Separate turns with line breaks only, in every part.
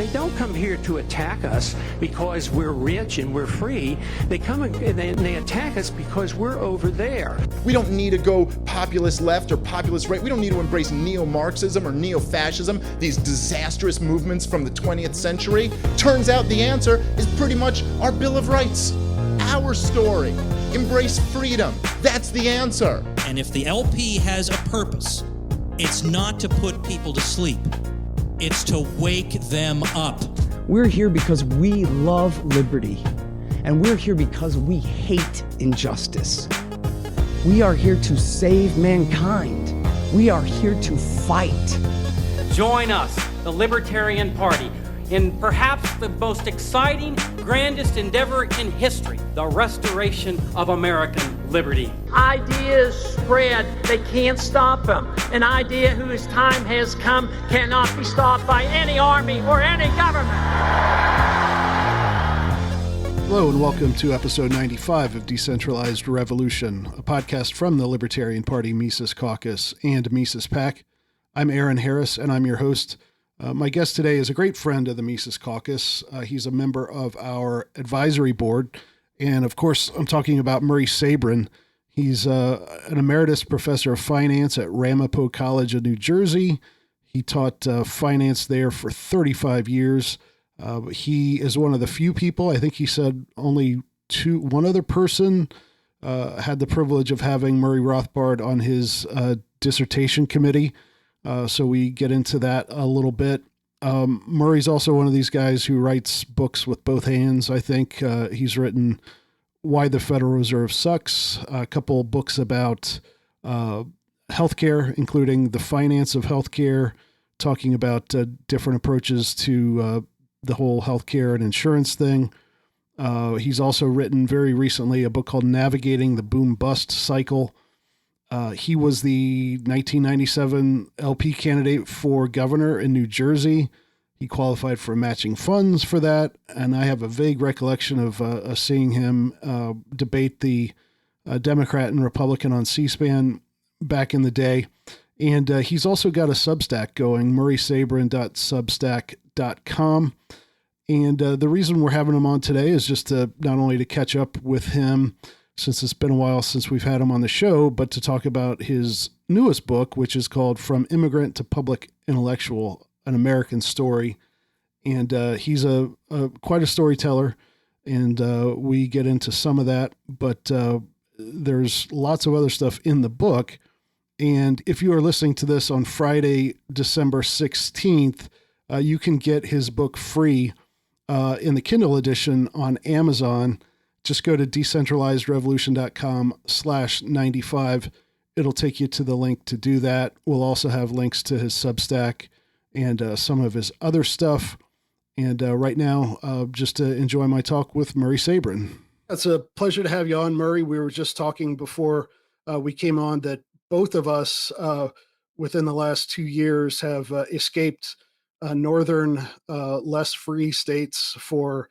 They don't come here to attack us because we're rich and we're free. They come and they attack us because we're over there.
We don't need to go populist left or populist right. We don't need to embrace neo-Marxism or neo-fascism, these disastrous movements from the 20th century. Turns out the answer is pretty much our Bill of Rights, our story. Embrace freedom. That's the answer.
And if the LP has a purpose, it's not to put people to sleep. It's to wake them up.
We're here because we love liberty. And we're here because we hate injustice. We are here to save mankind. We are here to fight.
Join us, the Libertarian Party, in perhaps the most exciting, grandest endeavor in history, the restoration of American liberty.
Ideas spread, they can't stop them. An idea whose time has come cannot be stopped by any army or any government.
Hello and welcome to episode 95 of Decentralized Revolution, a podcast from the Libertarian Party Mises Caucus and Mises PAC. I'm Aaron Harris and I'm your host. My guest today is a great friend of the Mises Caucus. He's a member of our advisory board. And of course, I'm talking about Murray Sabrin. He's an emeritus professor of finance at Ramapo College of New Jersey. He taught finance there for 35 years. He is one of the few people, I think he said only one other person had the privilege of having Murray Rothbard on his dissertation committee. So we get into that a little bit. Murray's also one of these guys who writes books with both hands. I think he's written Why the Federal Reserve Sucks, a couple books about healthcare, including the finance of healthcare, talking about different approaches to the whole healthcare and insurance thing. He's also written very recently a book called Navigating the Boom-Bust Cycle. He was the 1997 LP candidate for governor in New Jersey. He qualified for matching funds for that, and I have a vague recollection of seeing him debate the Democrat and Republican on C-SPAN back in the day. And he's also got a Substack going, murraysabrin.substack.com. And the reason we're having him on today is just to not only to catch up with him, since it's been a while since we've had him on the show, but to talk about his newest book, which is called From Immigrant to Public Intellectual, An American Story. And he's quite a storyteller, and we get into some of that, but there's lots of other stuff in the book. And if you are listening to this on Friday, December 16th, you can get his book free in the Kindle edition on Amazon. Just go to decentralizedrevolution.com/95. It'll take you to the link to do that. We'll also have links to his Substack and some of his other stuff. And right now, just to enjoy my talk with Murray Sabrin. It's a pleasure to have you on, Murray. We were just talking before we came on that both of us within the last 2 years have escaped northern, less free states for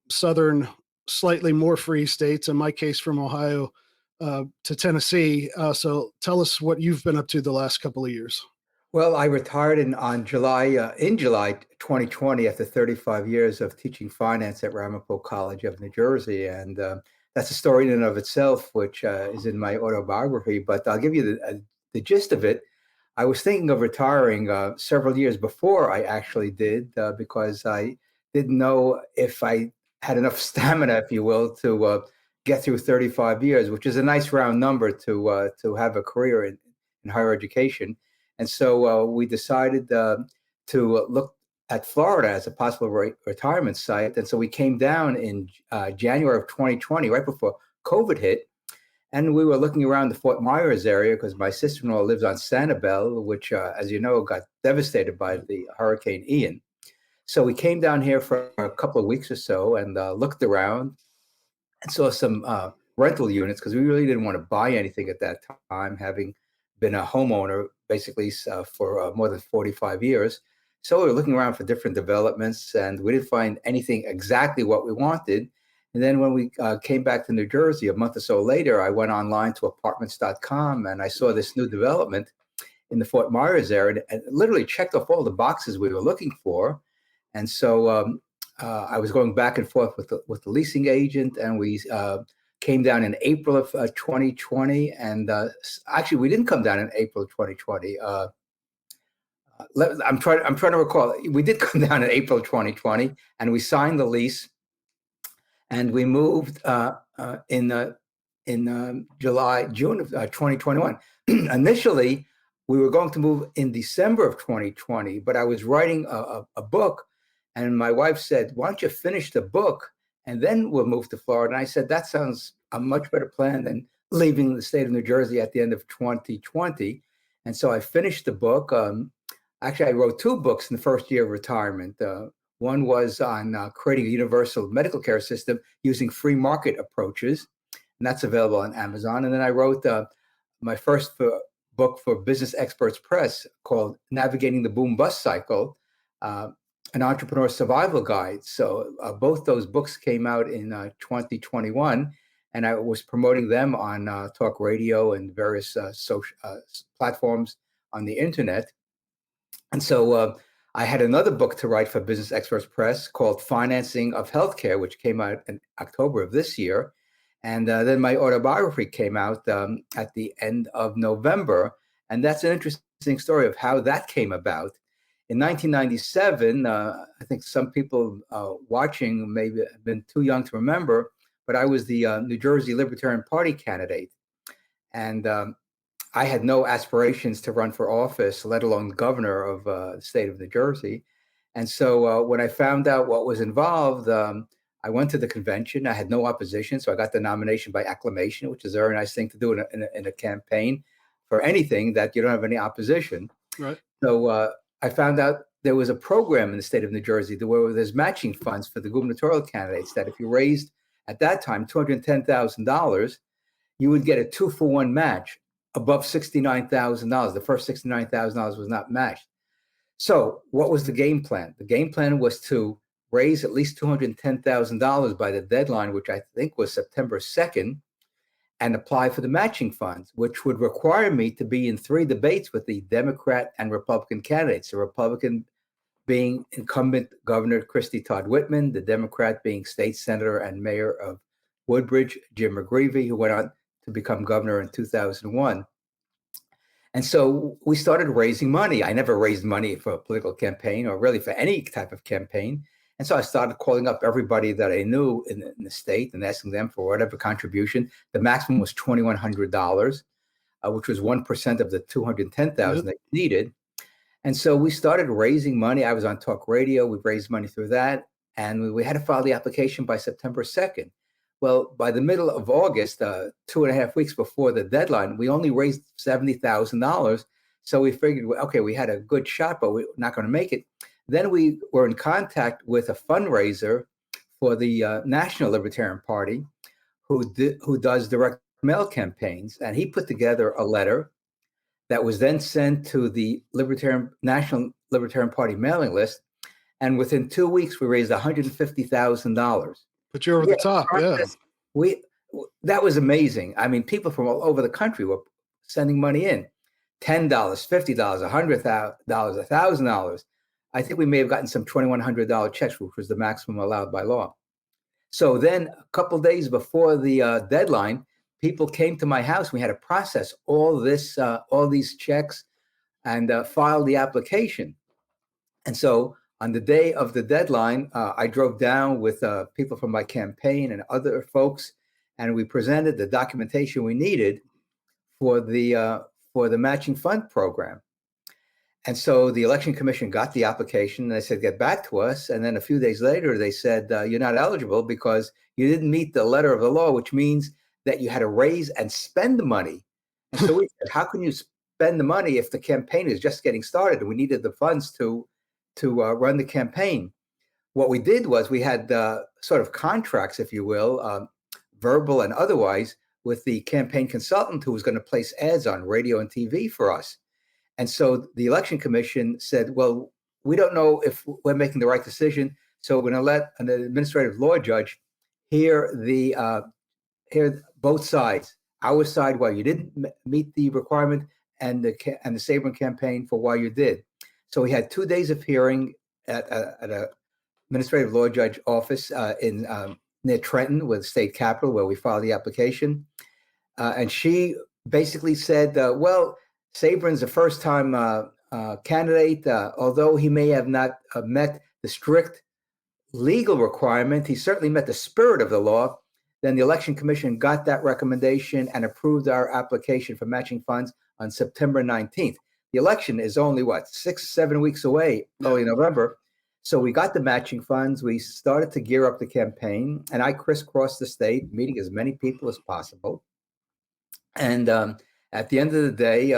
southern, slightly more free states, in my case from Ohio to Tennessee. So tell us what you've been up to the last couple of years.
Well, I retired in July 2020 after 35 years of teaching finance at Ramapo College of New Jersey. And that's a story in and of itself, which is in my autobiography. But I'll give you the gist of it. I was thinking of retiring several years before I actually did, because I didn't know if I had enough stamina, if you will, to get through 35 years, which is a nice round number to have a career in higher education. And so we decided to look at Florida as a possible retirement site. And so we came down in January of 2020, right before COVID hit. And we were looking around the Fort Myers area because my sister-in-law lives on Sanibel, which, as you know, got devastated by the Hurricane Ian. So we came down here for a couple of weeks or so and looked around and saw some rental units because we really didn't want to buy anything at that time, having been a homeowner basically for more than 45 years. So we were looking around for different developments and we didn't find anything exactly what we wanted. And then when we came back to New Jersey a month or so later, I went online to apartments.com and I saw this new development in the Fort Myers area and literally checked off all the boxes we were looking for. And so I was going back and forth with the leasing agent, and we came down in April of 2020. And actually, we didn't come down in April of 2020. I'm trying to recall. We did come down in April of 2020, and we signed the lease, and we moved in June of 2021. Initially, we were going to move in December of 2020, but I was writing a book, and my wife said, "Why don't you finish the book and then we'll move to Florida?" And I said, "That sounds a much better plan than leaving the state of New Jersey at the end of 2020." And so I finished the book. Actually, I wrote two books in the first year of retirement. One was on creating a universal medical care system using free market approaches, and that's available on Amazon. And then I wrote my first book for Business Experts Press called Navigating the Boom Bust Cycle, an entrepreneur survival guide. So both those books came out in 2021, and I was promoting them on talk radio and various social platforms on the internet. And so I had another book to write for Business Experts Press called Financing of Healthcare, which came out in October of this year. And then my autobiography came out at the end of November. And that's an interesting story of how that came about. In 1997, I think some people watching may have been too young to remember, but I was the New Jersey Libertarian Party candidate. And I had no aspirations to run for office, let alone governor of the state of New Jersey. And so when I found out what was involved, I went to the convention. I had no opposition, so I got the nomination by acclamation, which is a very nice thing to do in a campaign for anything that you don't have any opposition.
Right.
So I found out there was a program in the state of New Jersey where there's matching funds for the gubernatorial candidates that if you raised at that time $210,000, you would get a 2-for-1 match above $69,000. The first $69,000 was not matched. So what was the game plan? The game plan was to raise at least $210,000 by the deadline, which I think was September 2nd, and apply for the matching funds, which would require me to be in 3 debates with the Democrat and Republican candidates, the Republican being incumbent Governor Christy Todd Whitman, the Democrat being State Senator and Mayor of Woodbridge, Jim McGreevey, who went on to become governor in 2001. And so we started raising money. I never raised money for a political campaign or really for any type of campaign. And so I started calling up everybody that I knew in the state and asking them for whatever contribution. The maximum was $2,100, which was 1% of the $210,000 they needed. And so we started raising money. I was on talk radio. We raised money through that. And we had to file the application by September 2nd. Well, by the middle of August, 2.5 weeks before the deadline, we only raised $70,000. So we figured, okay, we had a good shot, but we're not going to make it. Then we were in contact with a fundraiser for the National Libertarian Party, who does direct mail campaigns, and he put together a letter that was then sent to the National Libertarian Party mailing list. And within 2 weeks, we raised $150,000.
But you're over the top, yeah.
That was amazing. I mean, people from all over the country were sending money in, $10, $50, $100,000, $1,000. I think we may have gotten some $2,100 checks, which was the maximum allowed by law. So then a couple of days before the deadline, people came to my house. We had to process all these checks and file the application. And so on the day of the deadline, I drove down with people from my campaign and other folks, and we presented the documentation we needed for the matching fund program. And so the Election Commission got the application, and they said, get back to us. And then a few days later, they said, you're not eligible because you didn't meet the letter of the law, which means that you had to raise and spend the money. And so we said, how can you spend the money if the campaign is just getting started? And we needed the funds to run the campaign. What we did was we had sort of contracts, if you will, verbal and otherwise, with the campaign consultant who was going to place ads on radio and TV for us. And so the Election Commission said, well, we don't know if we're making the right decision, so we're going to let an administrative law judge hear both sides. Our side, why you didn't meet the requirement, and the Sabrin campaign for why you did. So we had 2 days of hearing at a administrative law judge office in near Trenton, with the state capitol, where we filed the application. And she basically said, well, Sabrin's a first-time candidate. Although he may have not met the strict legal requirement, he certainly met the spirit of the law. Then the Election Commission got that recommendation and approved our application for matching funds on September 19th. The election is only, 6-7 weeks away, early November. So we got the matching funds. We started to gear up the campaign, and I crisscrossed the state, meeting as many people as possible. And at the end of the day,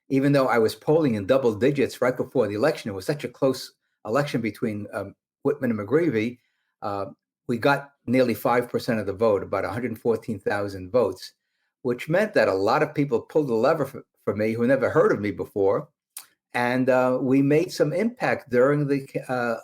even though I was polling in double digits right before the election, it was such a close election between Whitman and McGreevey, we got nearly 5% of the vote, about 114,000 votes, which meant that a lot of people pulled the lever for me who never heard of me before. And we made some impact during the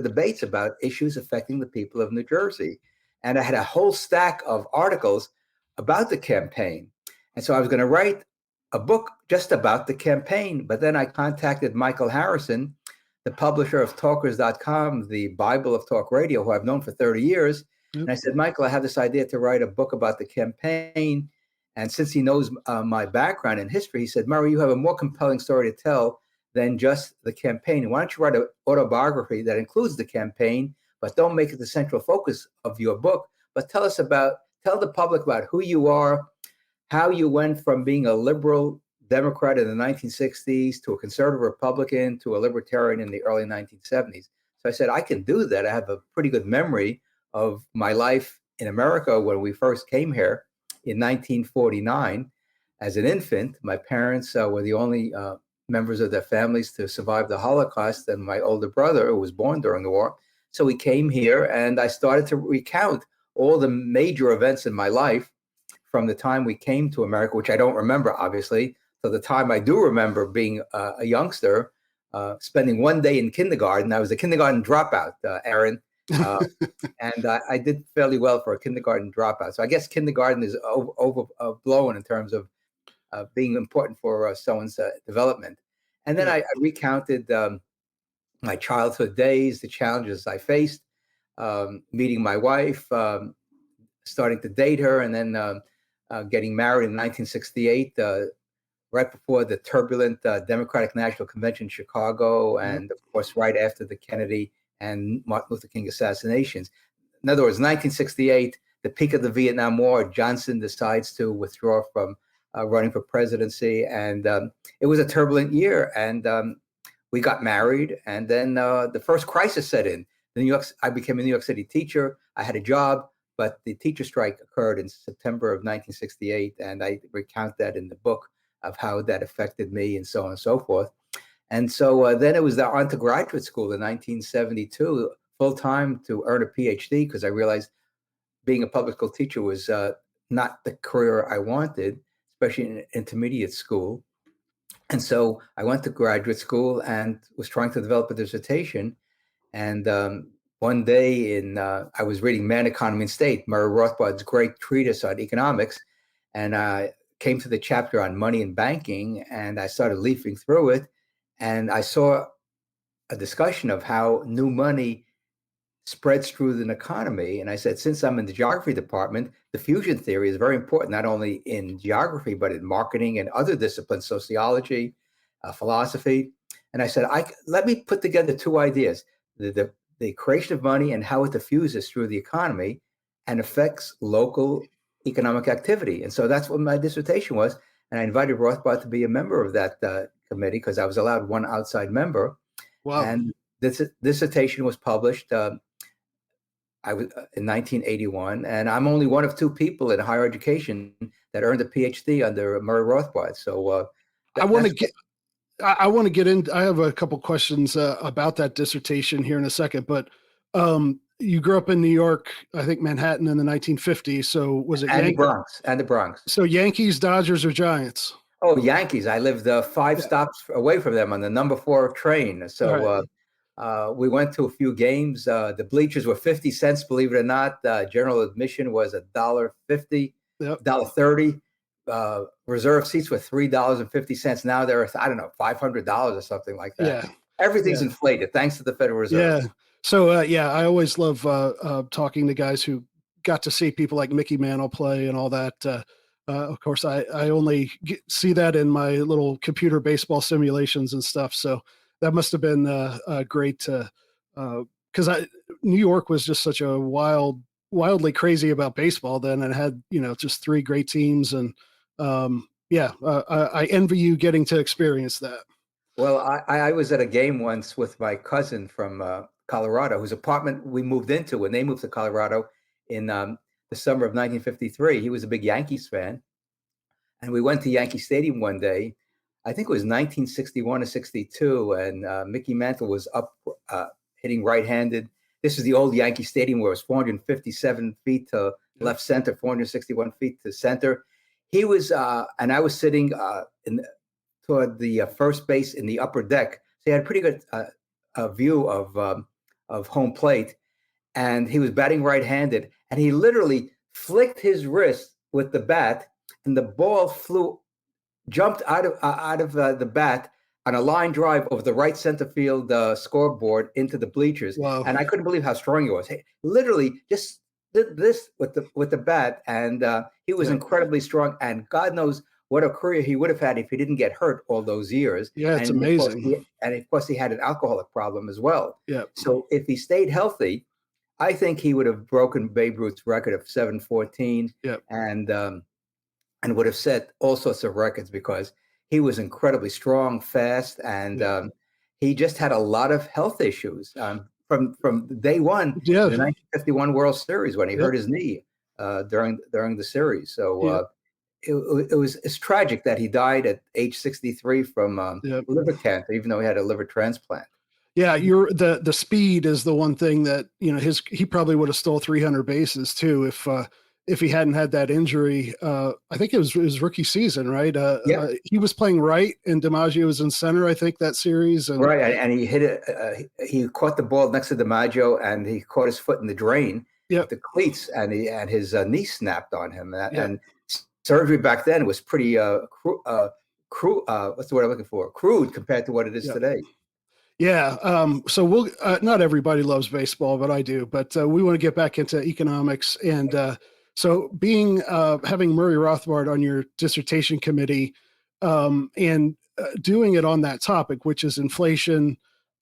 debates about issues affecting the people of New Jersey. And I had a whole stack of articles about the campaign. And so I was going to write a book just about the campaign. But then I contacted Michael Harrison, the publisher of Talkers.com, the Bible of talk radio, who I've known for 30 years. And I said, Michael, I have this idea to write a book about the campaign. And since he knows my background in history, he said, Murray, you have a more compelling story to tell than just the campaign. Why don't you write an autobiography that includes the campaign, but don't make it the central focus of your book, but tell the public about who you are, how you went from being a liberal Democrat in the 1960s to a conservative Republican to a libertarian in the early 1970s. So I said, I can do that. I have a pretty good memory of my life in America when we first came here in 1949. As an infant, my parents were the only members of their families to survive the Holocaust, and my older brother, who was born during the war. So we came here, and I started to recount all the major events in my life from the time we came to America, which I don't remember, obviously, to the time I do remember being a youngster, spending one day in kindergarten. I was a kindergarten dropout, Aaron, and I did fairly well for a kindergarten dropout. So I guess kindergarten is overblown in terms of being important for someone's development. And then I recounted my childhood days, the challenges I faced, meeting my wife, starting to date her, and then getting married in 1968, right before the turbulent Democratic National Convention in Chicago, and of course, right after the Kennedy and Martin Luther King assassinations. In other words, 1968, the peak of the Vietnam War, Johnson decides to withdraw from running for presidency, and it was a turbulent year. And we got married, and then the first crisis set in. I became a New York City teacher. I had a job, but the teacher strike occurred in September of 1968, and I recount that in the book of how that affected me and so on and so forth. And so then it was on to graduate school in 1972, full-time, to earn a PhD, because I realized being a public school teacher was not the career I wanted, especially in intermediate school. And so I went to graduate school and was trying to develop a dissertation. And one day I was reading Man, Economy, and State, Murray Rothbard's great treatise on economics, and I came to the chapter on money and banking, and I started leafing through it, and I saw a discussion of how new money spreads through an economy. And I said, since I'm in the geography department, the fusion theory is very important, not only in geography, but in marketing and other disciplines, sociology, philosophy. And I said, let me put together two ideas, the creation of money and how it diffuses through the economy and affects local economic activity. And so that's what my dissertation was. And I invited Rothbard to be a member of that committee, because I was allowed one outside member. Wow. And this dissertation was published in 1981, and I'm only one of two people in higher education that earned a PhD under Murray Rothbard. So
I want to get in. I have a couple questions about that dissertation here in a second, but you grew up in New York, I think Manhattan, in the 1950s. So was it
the Bronx? And the Bronx.
So Yankees, Dodgers, or Giants?
Oh, Yankees. I lived 5 stops away from them on the number 4 train. So we went to a few games. The bleachers were 50 cents, believe it or not. General admission was $1.50, $1.30. Reserve seats were $3.50. Now they're, I don't know, $500 or something like that. Yeah. Everything's inflated, thanks to the Federal Reserve.
Yeah. So yeah, I always love talking to guys who got to see people like Mickey Mantle play and all that. Of course, I only see that in my little computer baseball simulations and stuff. So that must have been great to, because New York was just such a wildly crazy about baseball then, and had just three great teams. And yeah, I envy you getting to experience that.
Well, I was at a game once with my cousin from Colorado, whose apartment we moved into when they moved to Colorado in the summer of 1953. He was a big Yankees fan. And we went to Yankee Stadium one day. I think it was 1961 or 62. And Mickey Mantle was up hitting right-handed. This is the old Yankee Stadium where it was 457 feet to left center, 461 feet to center. He was, and I was sitting toward the first base in the upper deck. So he had a pretty good view of home plate. And he was batting right-handed. And he literally flicked his wrist with the bat, and the ball jumped out of the bat on a line drive over the right center field scoreboard into the bleachers.
Wow.
And I couldn't believe how strong he was. He literally just did this with the bat, and he was incredibly strong. And God knows what a career he would have had if he didn't get hurt all those years.
Yeah, it's
and
amazing.
Of course, he had an alcoholic problem as well.
Yeah.
So if he stayed healthy, I think he would have broken Babe Ruth's record of 714.
Yep.
And would have set all sorts of records because he was incredibly strong, fast, and he just had a lot of health issues from day one.
Yeah.
The 1951 World Series when he hurt his knee during the series. So it's tragic that he died at age 63 from liver cancer, even though he had a liver transplant.
Yeah, the speed is the one thing that he probably would have stole 300 bases too if he hadn't had that injury. I think it was his rookie season, right? He was playing right, and DiMaggio was in center, I think, that series.
Right, and he hit it. He caught the ball next to DiMaggio, and he caught his foot in the drain, the cleats, and his knee snapped on him. And surgery back then was pretty what's the word I'm looking for? Crude compared to what it is today.
Yeah. So we'll not everybody loves baseball, but I do. But we want to get back into economics, and so having Murray Rothbard on your dissertation committee and doing it on that topic, which is inflation,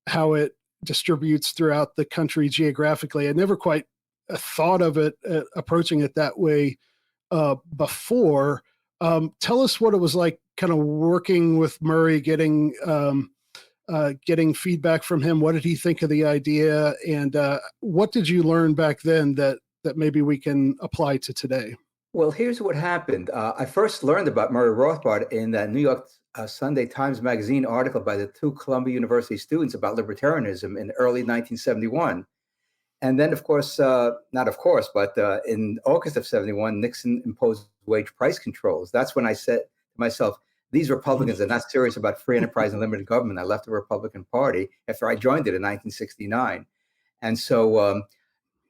how it distributes throughout the country geographically. I never quite thought of it approaching it that way before. Tell us what it was like, kind of working with Murray, getting feedback from him. What did he think of the idea, and what did you learn back then that maybe we can apply to today?
Well, here's what happened. I first learned about Murray Rothbard in the New York Sunday Times Magazine article by the two Columbia University students about libertarianism in early 1971. And then, of course, but in August of 71, Nixon imposed wage price controls. That's when I said to myself, these Republicans are not serious about free enterprise and limited government. I left the Republican Party after I joined it in 1969. And so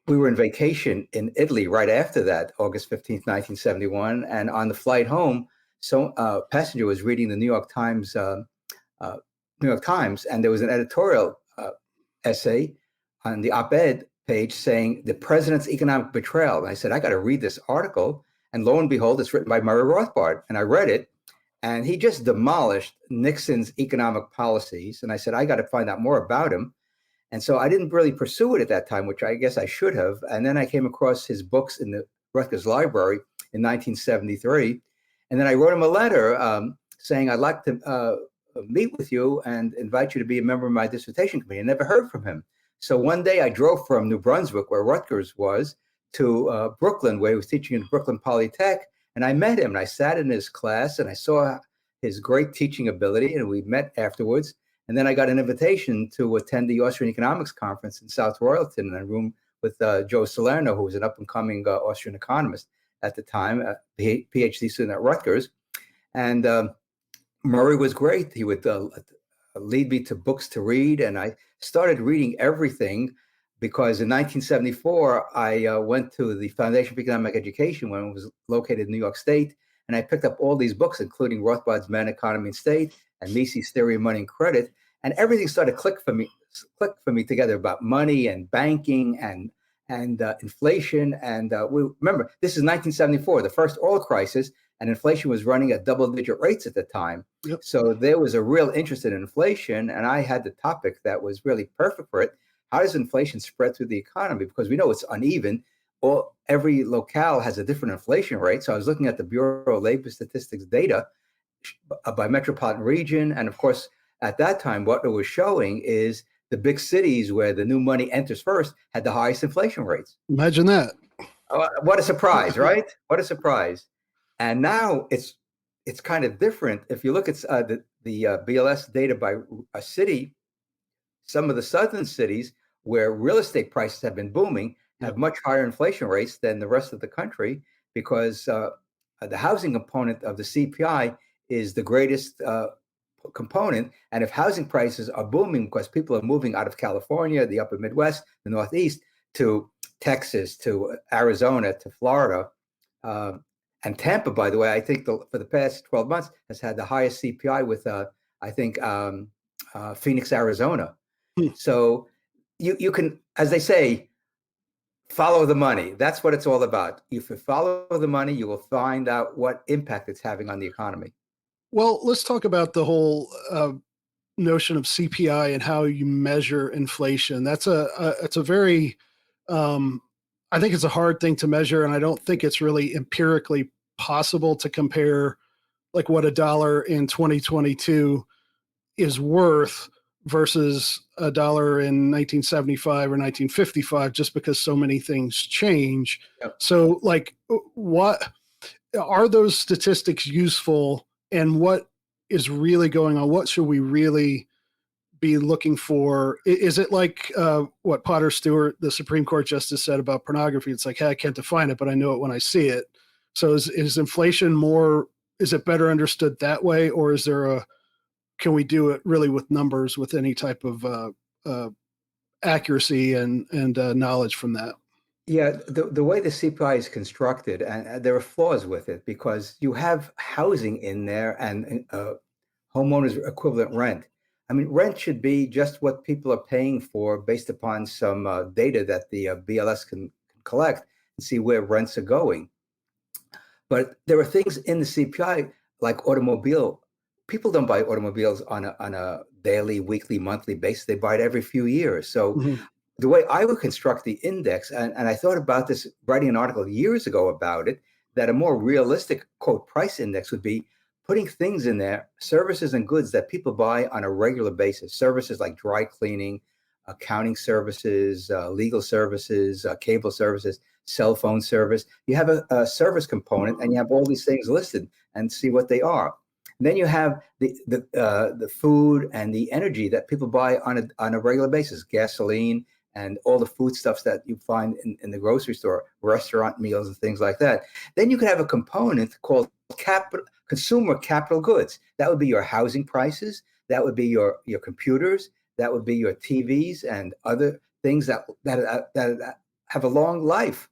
we were on vacation in Italy right after that, August 15th, 1971. And on the flight home, a passenger was reading the New York Times, and there was an editorial essay on the op-ed page saying the president's economic betrayal. And I said, I got to read this article. And lo and behold, it's written by Murray Rothbard. And I read it. And he just demolished Nixon's economic policies. And I said, I got to find out more about him. And so I didn't really pursue it at that time, which I guess I should have. And then I came across his books in the Rutgers Library in 1973. And then I wrote him a letter saying, I'd like to meet with you and invite you to be a member of my dissertation committee. I never heard from him. So one day I drove from New Brunswick, where Rutgers was, to Brooklyn, where he was teaching at Brooklyn Polytech. And I met him, and I sat in his class, and I saw his great teaching ability, and we met afterwards. And then I got an invitation to attend the Austrian Economics Conference in South Royalton in a room with Joe Salerno, who was an up-and-coming Austrian economist at the time, a PhD student at Rutgers. And Murray was great. He would lead me to books to read, and I started reading everything because in 1974, I went to the Foundation for Economic Education when it was located in New York State, and I picked up all these books, including Rothbard's Man, Economy, and State, and Mises' Theory of Money and Credit, and everything started to click for me click for me together about money and banking and inflation. And we remember, this is 1974, the first oil crisis, and inflation was running at double-digit rates at the time.
Yep.
So there was a real interest in inflation, and I had the topic that was really perfect for it. How does inflation spread through the economy? Because we know it's uneven. Every locale has a different inflation rate. So I was looking at the Bureau of Labor Statistics data by metropolitan region. And of course, at that time, what it was showing is the big cities where the new money enters first had the highest inflation rates.
Imagine that.
What a surprise, right? What a surprise. And now it's kind of different. If you look at the BLS data by a city, some of the southern cities where real estate prices have been booming have much higher inflation rates than the rest of the country, because the housing component of the CPI is the greatest component. And if housing prices are booming because people are moving out of California, the upper Midwest, the Northeast, to Texas, to Arizona, to Florida, and Tampa, by the way, I think for the past 12 months has had the highest CPI with, Phoenix, Arizona. So you can, as they say, follow the money. That's what it's all about. If you follow the money, you will find out what impact it's having on the economy.
Well, let's talk about the whole notion of CPI and how you measure inflation. It's a very, I think it's a hard thing to measure, and I don't think it's really empirically possible to compare like what $1 in 2022 is worth versus $1 in 1975 or 1955, just because so many things change.
Yep.
So like, what are those statistics useful, and what is really going on? What should we really be looking for? Is it like what Potter Stewart, the Supreme Court justice, said about pornography? It's like, hey, I can't define it, but I know it when I see it. So is inflation is it better understood that way, or can we do it really with numbers, with any type of accuracy and knowledge from that?
Yeah, the way the CPI is constructed, and there are flaws with it, because you have housing in there and homeowners equivalent rent. I mean, rent should be just what people are paying for based upon some data that the BLS can collect and see where rents are going. But there are things in the CPI like automobile. People don't buy automobiles on a daily, weekly, monthly basis. They buy it every few years. So the way I would construct the index, and I thought about this writing an article years ago about it, that a more realistic, quote, price index would be putting things in there, services and goods that people buy on a regular basis, services like dry cleaning, accounting services, legal services, cable services, cell phone service. You have a service component, and you have all these things listed and see what they are. And then you have the food and the energy that people buy on a regular basis, gasoline and all the foodstuffs that you find in the grocery store, restaurant meals and things like that. Then you could have a component called consumer capital goods. That would be your housing prices. That would be your computers. That would be your TVs and other things that have a long life,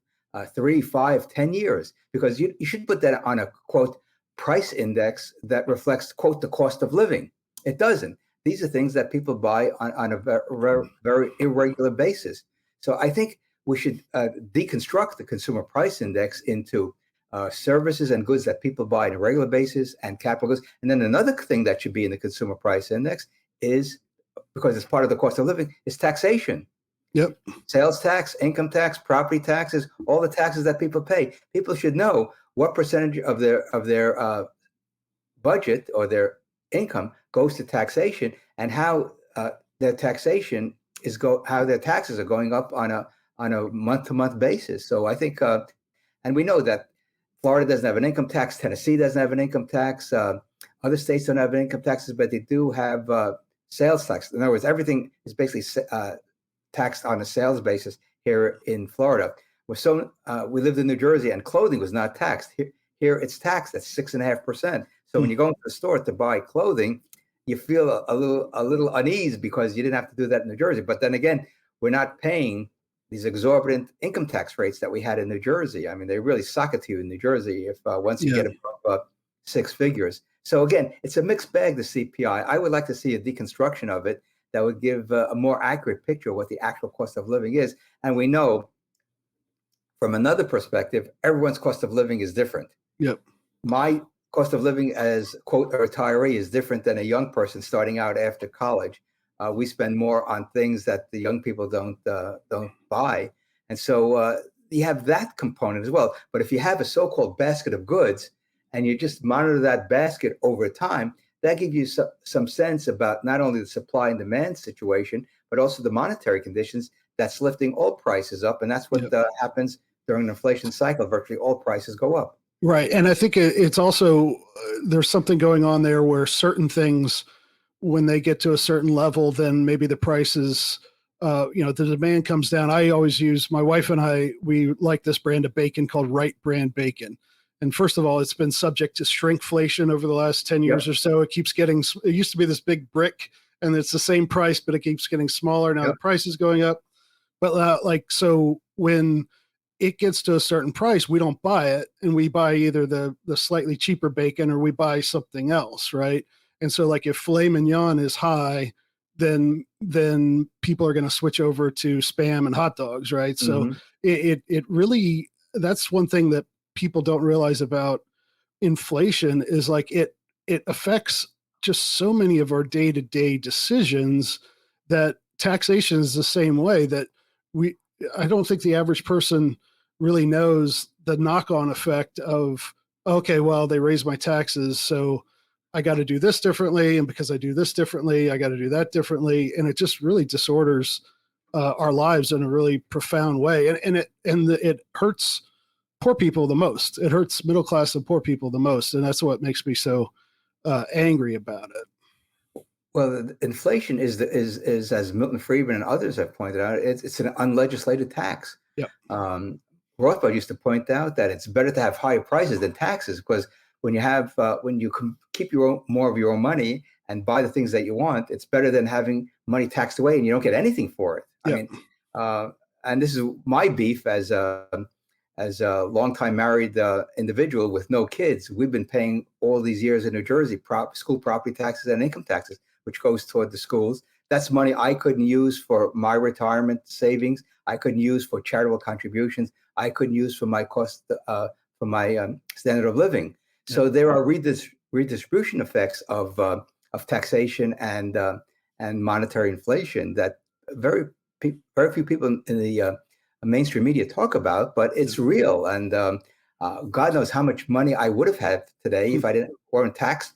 3, 5, 10 years, because you should put that on a, quote, price index that reflects, quote, the cost of living. It doesn't. These are things that people buy on a very, very irregular basis. So I think we should deconstruct the consumer price index into services and goods that people buy on a regular basis and capital goods. And then another thing that should be in the consumer price index is, because it's part of the cost of living, is taxation.
Yep.
Sales tax, income tax, property taxes, all the taxes that people pay. People should know what percentage of their budget or their income goes to taxation, and how their taxation how their taxes are going up on a month-to-month basis. So I think, and we know that Florida doesn't have an income tax, Tennessee doesn't have an income tax, other states don't have income taxes, but they do have sales tax. In other words, everything is basically taxed on a sales basis here in Florida. We lived in New Jersey, and clothing was not taxed. Here it's taxed at 6.5%. So when you go into the store to buy clothing, you feel a little unease because you didn't have to do that in New Jersey. But then again, we're not paying these exorbitant income tax rates that we had in New Jersey. I mean, they really sock it to you in New Jersey if once you get above 6 figures. So again, it's a mixed bag, the CPI. I would like to see a deconstruction of it that would give a more accurate picture of what the actual cost of living is. And we know from another perspective, everyone's cost of living is different.
Yep.
My cost of living as, quote, a retiree is different than a young person starting out after college. We spend more on things that the young people don't buy. And so you have that component as well. But if you have a so-called basket of goods and you just monitor that basket over time, that gives you some sense about not only the supply and demand situation, but also the monetary conditions that's lifting all prices up. And that's what happens during an inflation cycle. Virtually all prices go up.
Right. And I think it's also, there's something going on there where certain things, when they get to a certain level, then maybe the prices, the demand comes down. I always use, my wife and I, we like this brand of bacon called Wright Brand Bacon. And first of all, it's been subject to shrinkflation over the last 10 years or so. It keeps getting, it used to be this big brick and it's the same price, but it keeps getting smaller. Now the price is going up. But so when it gets to a certain price, we don't buy it, and we buy either the slightly cheaper bacon or we buy something else, right? And so like if filet mignon is high, then people are going to switch over to Spam and hot dogs, right? Mm-hmm. So it really, that's one thing that people don't realize about inflation is like it affects just so many of our day-to-day decisions, that taxation is the same way. That I don't think the average person really knows the knock-on effect of, okay, well, they raised my taxes, so I got to do this differently. And because I do this differently, I got to do that differently. And it just really disorders our lives in a really profound way. And it hurts poor people the most. It hurts middle class and poor people the most. And that's what makes me so angry about it.
Well, inflation is as Milton Friedman and others have pointed out, it's an unlegislated tax.
Yep.
Rothbard used to point out that it's better to have higher prices than taxes, because when you keep more of your own money and buy the things that you want, it's better than having money taxed away and you don't get anything for it.
Yep.
I mean, and this is my beef as a longtime married individual with no kids. We've been paying all these years in New Jersey school property taxes and income taxes, which goes toward the schools. That's money I couldn't use for my retirement savings. I couldn't use for charitable contributions. I couldn't use for my cost for my standard of living. So there are redistribution effects of taxation and monetary inflation that very few people in the mainstream media talk about, but it's real. And God knows how much money I would have had today if I weren't taxed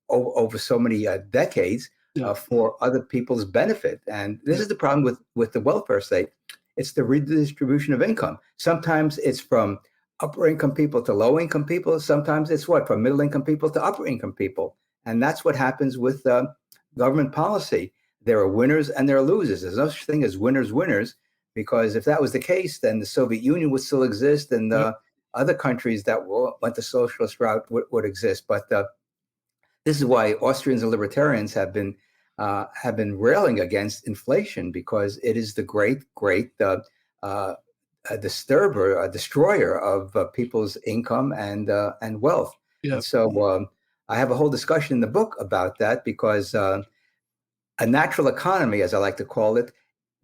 over so many decades for other people's benefit. And this is the problem with the welfare state. It's the redistribution of income. Sometimes it's from upper income people to low income people. Sometimes it's from middle income people to upper income people. And that's what happens with government policy. There are winners and there are losers. There's no such thing as winners, because if that was the case, then the Soviet Union would still exist, and other countries that went the socialist route would exist. But this is why Austrians and libertarians have been railing against inflation, because it is the great destroyer of people's income and wealth. Yeah. And so I have a whole discussion in the book about that, because a natural economy, as I like to call it,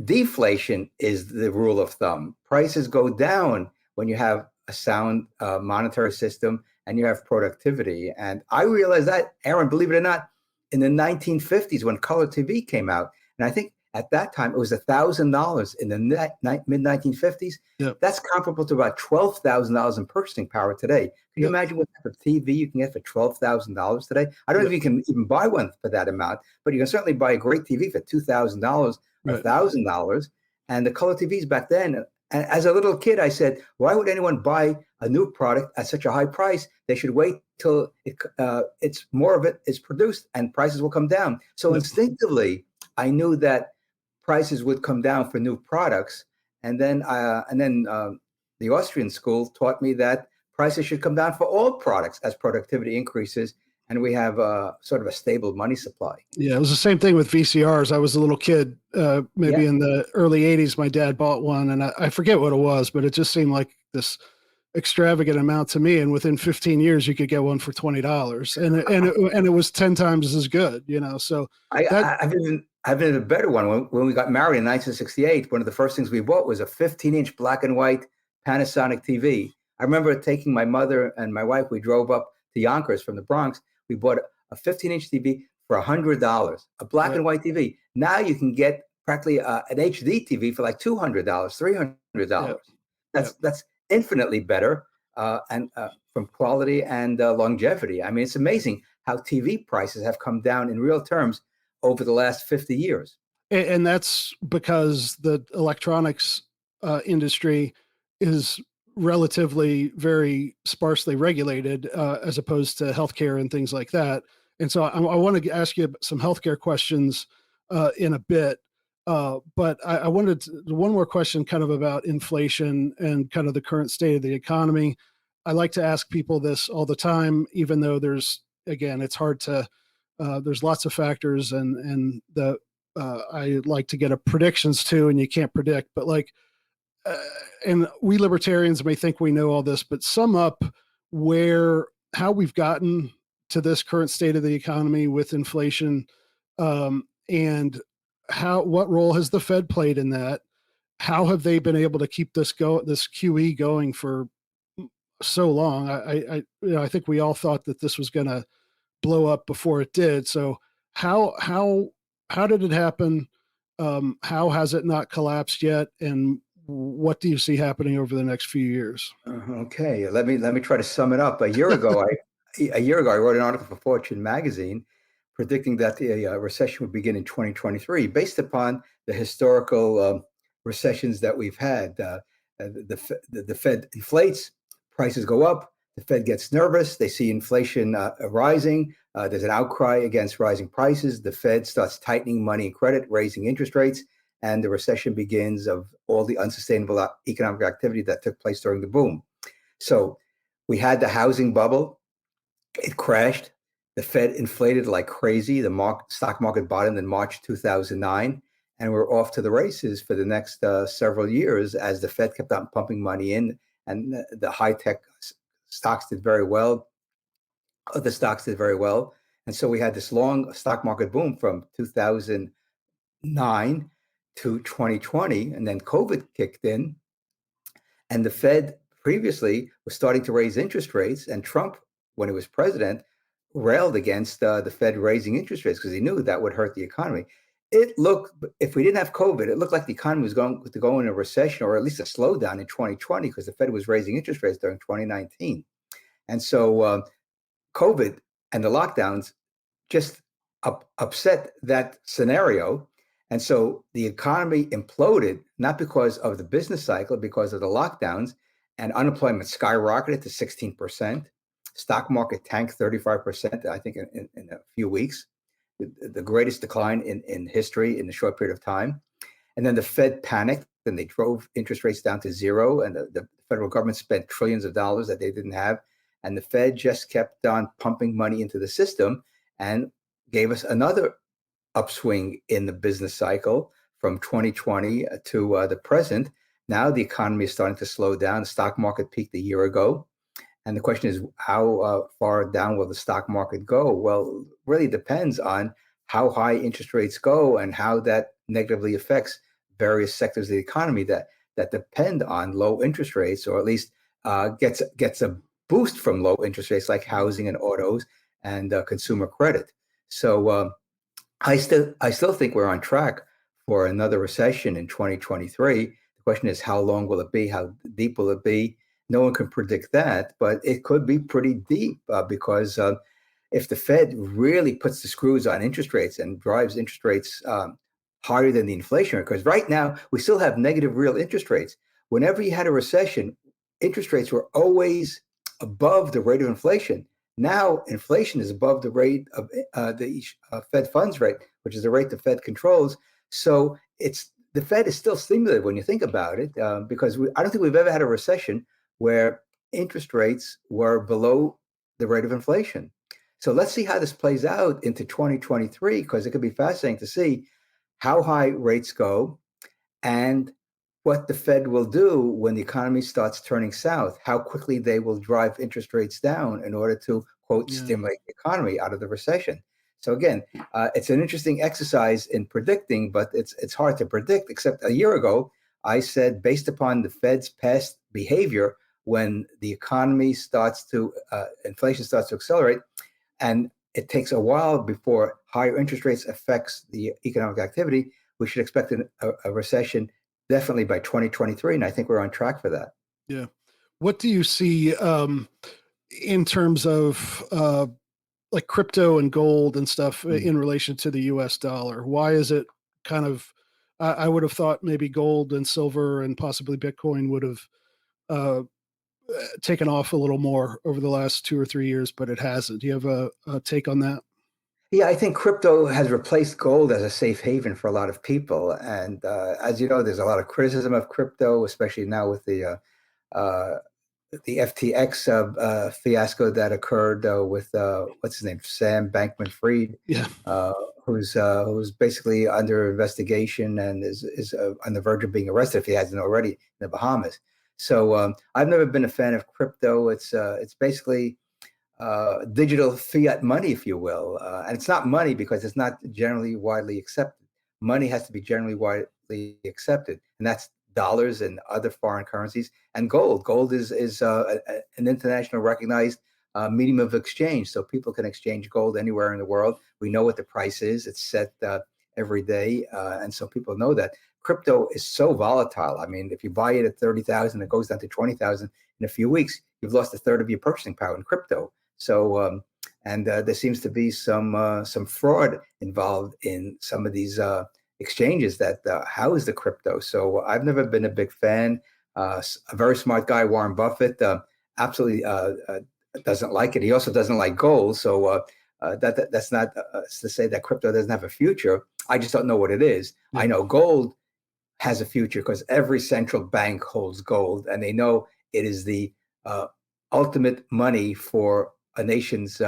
deflation is the rule of thumb. Prices go down when you have a sound monetary system and you have productivity. And I realized that, Aaron, believe it or not, in the 1950s when color TV came out, and I think at that time it was $1,000 in the mid-1950s. Yep. That's comparable to about $12,000 in purchasing power today. Can you imagine what type of TV you can get for $12,000 today? I don't know if you can even buy one for that amount, but you can certainly buy a great TV for $2,000 or $1,000. And the color TVs back then, and as a little kid, I said, why would anyone buy a new product at such a high price? They should wait till it's more of it is produced and prices will come down. So instinctively, I knew that prices would come down for new products. And then the Austrian school taught me that prices should come down for all products as productivity increases, and we have sort of a stable money supply.
Yeah, it was the same thing with VCRs. I was a little kid, maybe in the early 80s, my dad bought one, and I forget what it was, but it just seemed like this extravagant amount to me. And within 15 years, you could get one for $20, and it was 10 times as good, So
I've having a better one. When we got married in 1968, one of the first things we bought was a 15-inch black and white Panasonic TV. I remember taking my mother and my wife, we drove up to Yonkers from the Bronx. We bought a 15-inch TV for $100, a black and white TV. Now you can get practically an HD TV for like $200, $300. That's infinitely better and from quality and longevity. I mean, it's amazing how TV prices have come down in real terms over the last 50 years.
And that's because the electronics industry is relatively very sparsely regulated as opposed to healthcare and things like that. And so I want to ask you some healthcare questions in a bit. But I wanted one more question kind of about inflation and kind of the current state of the economy. I like to ask people this all the time, even though it's hard to, there's lots of factors and I like to get a predictions too, and you can't predict, but and we libertarians may think we know all this, but sum up how we've gotten to this current state of the economy with inflation, and what role has the Fed played in that? How have they been able to keep this QE going for so long? I think we all thought that this was going to blow up before it did. So how did it happen? How has it not collapsed yet? And what do you see happening over the next few years?
Okay, let me try to sum it up. A year ago, I wrote an article for Fortune magazine predicting that the recession would begin in 2023, based upon the historical recessions that we've had. The Fed inflates, prices go up, the Fed gets nervous, they see inflation rising, there's an outcry against rising prices, the Fed starts tightening money and credit, raising interest rates, and the recession begins of all the unsustainable economic activity that took place during the boom. So we had the housing bubble, it crashed, the Fed inflated like crazy, the stock market bottomed in March 2009, and we're off to the races for the next several years as the Fed kept on pumping money in, and the high-tech stocks did very well, other stocks did very well, and so we had this long stock market boom from 2009 to 2020, and then COVID kicked in, and the Fed previously was starting to raise interest rates, and Trump, when he was president, railed against the Fed raising interest rates because he knew that would hurt the economy. If we didn't have COVID, it looked like the economy was going to go in a recession or at least a slowdown in 2020 because the Fed was raising interest rates during 2019. And so COVID and the lockdowns just upset that scenario. And so the economy imploded, not because of the business cycle, because of the lockdowns, and unemployment skyrocketed to 16%. Stock market tanked 35%, I think, in a few weeks, the greatest decline in history in a short period of time. And then the Fed panicked, and they drove interest rates down to zero, and the federal government spent trillions of dollars that they didn't have. And the Fed just kept on pumping money into the system and gave us another upswing in the business cycle from 2020 to the present. Now the economy is starting to slow down. The stock market peaked a year ago. And the question is, how far down will the stock market go? Well, it really depends on how high interest rates go and how that negatively affects various sectors of the economy that depend on low interest rates, or at least gets a boost from low interest rates like housing and autos and consumer credit. So I still think we're on track for another recession in 2023. The question is, how long will it be? How deep will it be? No one can predict that, but it could be pretty deep because if the Fed really puts the screws on interest rates and drives interest rates higher than the inflation rate, because right now we still have negative real interest rates. Whenever you had a recession, interest rates were always above the rate of inflation. Now inflation is above the rate of the Fed funds rate, which is the rate the Fed controls. So the Fed is still stimulated when you think about it, because I don't think we've ever had a recession where interest rates were below the rate of inflation. So let's see how this plays out into 2023, because it could be fascinating to see how high rates go and what the Fed will do when the economy starts turning south, how quickly they will drive interest rates down in order to, quote, stimulate the economy out of the recession. So again, it's an interesting exercise in predicting, but it's hard to predict. Except a year ago, I said, based upon the Fed's past behavior, when the economy starts to inflation starts to accelerate, and it takes a while before higher interest rates affects the economic activity, we should expect a recession definitely by 2023, and I think we're on track for that.
Yeah. What do you see in terms of like crypto and gold and stuff in relation to the US dollar? Why is it kind of, I would have thought maybe gold and silver and possibly Bitcoin would have taken off a little more over the last 2 or 3 years, but it hasn't. Do you have a take on that?
Yeah, I think crypto has replaced gold as a safe haven for a lot of people. And as you know, there's a lot of criticism of crypto, especially now with the FTX fiasco that occurred with what's his name, Sam Bankman-Fried,
Yeah.
Who's basically under investigation and is on the verge of being arrested if he hasn't already in the Bahamas. So I've never been a fan of crypto. It's basically digital fiat money, if you will, and it's not money because it's not generally widely accepted. Money has to be generally widely accepted, and that's dollars and other foreign currencies and gold. Gold is an international recognized medium of exchange, so people can exchange gold anywhere in the world. We know what the price is; it's set every day, and so people know that. Crypto is so volatile. I mean, if you buy it at 30,000, it goes down to 20,000 in a few weeks. You've lost a third of your purchasing power in crypto. So, and there seems to be some fraud involved in some of these exchanges that house the crypto. So I've never been a big fan. A very smart guy, Warren Buffett, absolutely doesn't like it. He also doesn't like gold. So that's not to say that crypto doesn't have a future. I just don't know what it is. I know gold has a future because every central bank holds gold, and they know it is the ultimate money for a nation's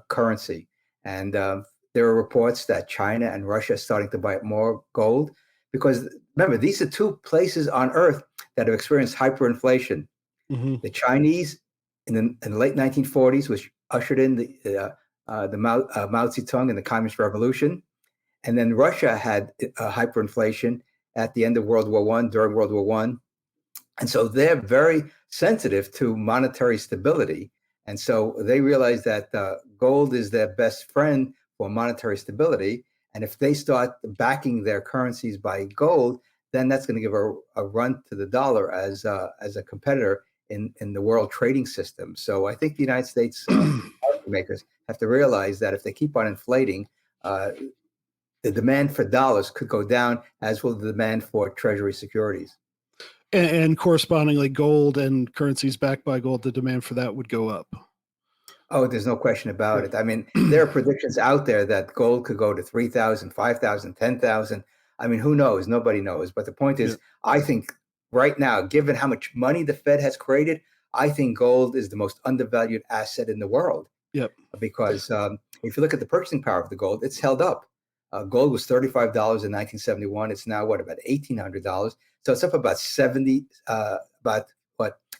currency. And there are reports that China and Russia are starting to buy more gold because, remember, these are two places on earth that have experienced hyperinflation.
Mm-hmm.
The Chinese in the late 1940s, which ushered in the Mao Zedong and the Communist Revolution. And then Russia had hyperinflation at the end of World War I, during World War I. And so they're very sensitive to monetary stability. And so they realize that gold is their best friend for monetary stability. And if they start backing their currencies by gold, then that's going to give a run to the dollar as a competitor in the world trading system. So I think the United States makers have to realize that if they keep on inflating, the demand for dollars could go down, as will the demand for treasury securities.
And correspondingly, gold and currencies backed by gold, the demand for that would go up.
Oh, there's no question about it. I mean, there are predictions out there that gold could go to 3,000, 5,000, 10,000. I mean, who knows? Nobody knows. But the point is, I think right now, given how much money the Fed has created, I think gold is the most undervalued asset in the world.
Yep.
Because if you look at the purchasing power of the gold, it's held up. Gold was $35 in 1971. It's now about $1,800. So it's up about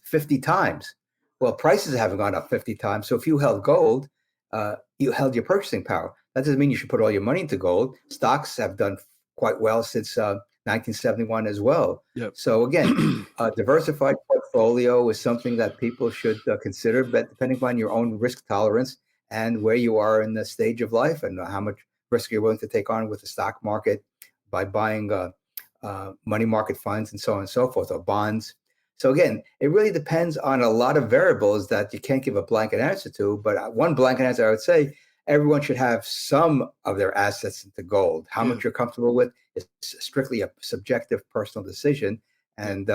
50 times. Well, prices haven't gone up 50 times. So if you held gold, you held your purchasing power. That doesn't mean you should put all your money into gold. Stocks have done quite well since 1971 as well.
Yep.
So again, a diversified portfolio is something that people should consider, but depending upon your own risk tolerance and where you are in the stage of life and how much risk you're willing to take on with the stock market by buying money market funds and so on and so forth, or bonds. So again, it really depends on a lot of variables that you can't give a blanket answer to. But one blanket answer, I would say, everyone should have some of their assets into gold. How much you're comfortable with is strictly a subjective personal decision. And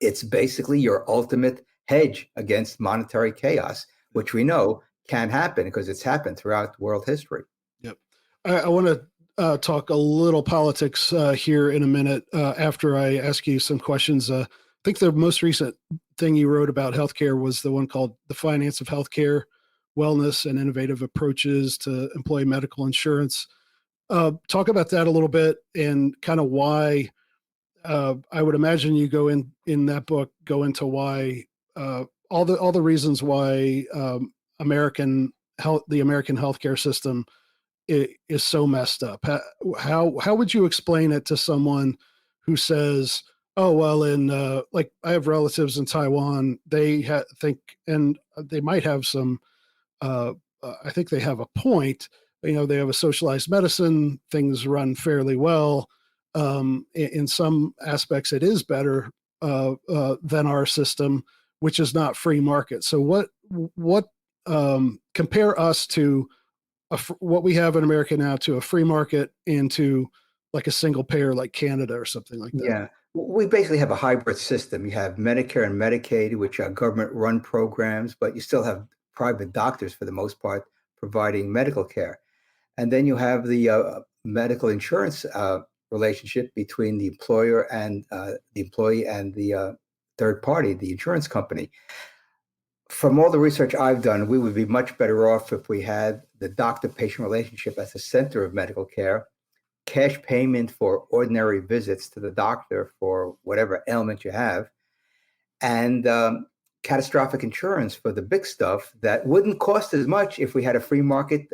it's basically your ultimate hedge against monetary chaos, which we know can happen because it's happened throughout world history.
Yep. I want to talk a little politics here in a minute after I ask you some questions. I think the most recent thing you wrote about healthcare was the one called The Finance of Healthcare, Wellness and Innovative Approaches to Employee Medical Insurance. Talk about that a little bit and kind of why I would imagine you go in that book, go into why all the reasons why American the American healthcare system is so messed up. How would you explain it to someone who says, "Oh well, in like I have relatives in Taiwan, they think, and they might have some. I think they have a point. You know, they have a socialized medicine. Things run fairly well. In some aspects, it is better than our system, which is not free market. So what compare us to what we have in America now to a free market and to like a single payer like Canada or something like that?"
Yeah. We basically have a hybrid system. You have Medicare and Medicaid, which are government-run programs, but you still have private doctors for the most part providing medical care. And then you have the medical insurance relationship between the employer and the employee and the third party, the insurance company. From all the research I've done, we would be much better off if we had the doctor-patient relationship at the center of medical care, cash payment for ordinary visits to the doctor for whatever ailment you have, and catastrophic insurance for the big stuff that wouldn't cost as much if we had a free market